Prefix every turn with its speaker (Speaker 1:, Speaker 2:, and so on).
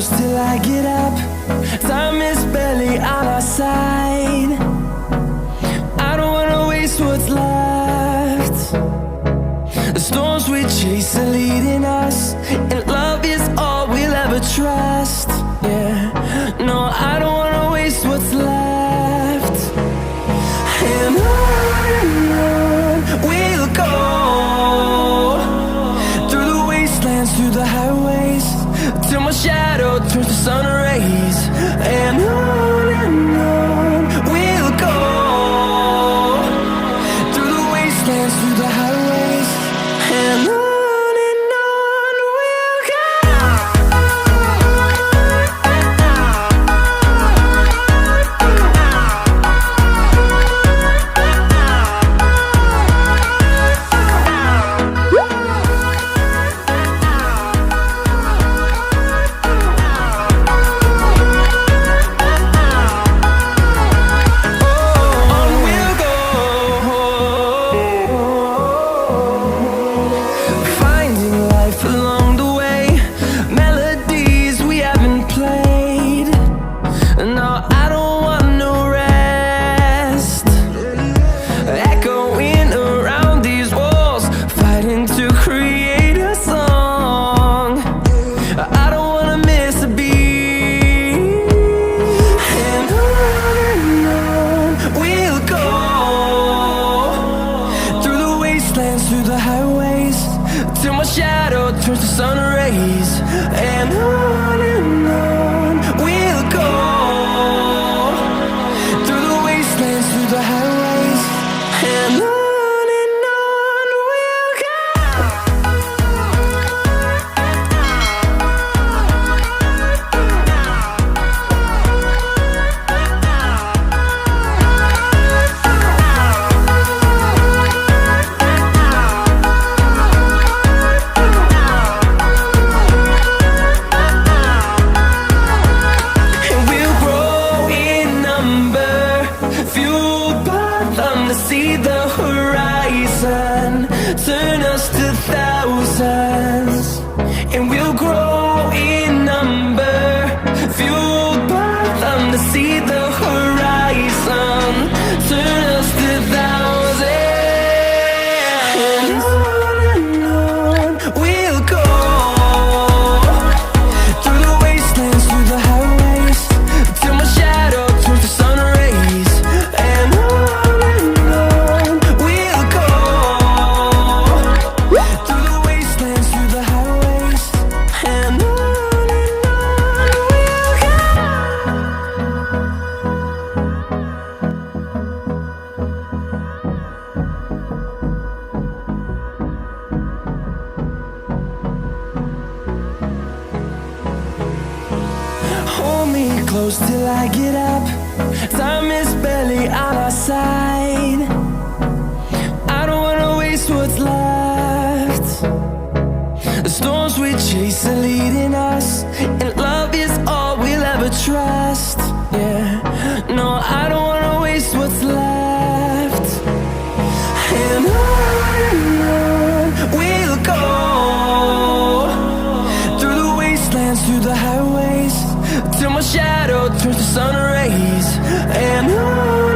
Speaker 1: close till I get up. Time is barely on our side. I don't wanna waste what's left. The storms we chase are leading us, and love is all we'll ever trust. Yeah, no, I don't wanna waste what's left. And on we'll go, through the wastelands, through the highways, till my shadow turns to sun rays. And on we'll go, through the wastelands, through the highways, and on we'll go. Through the highways, till my shadow turns to sun rays. And on we'll go, through the wastelands, through the highways, and on we'll go. See the horizon, turn us to thousands, and we'll grow in number, fueled by them to see the horizon, turn us to thousands, and on we'll go, through the wastelands, through the highways, till my shadow turns to sun rays. And hold me close till I get up. Time is barely on our side. I don't wanna waste what's left. The storms we chase are leading us, and love is all we'll ever trust. Yeah, no, I don't wanna waste what's left. And on we'll go, through the wastelands, through the highways, till my shadow turns to sun rays. And on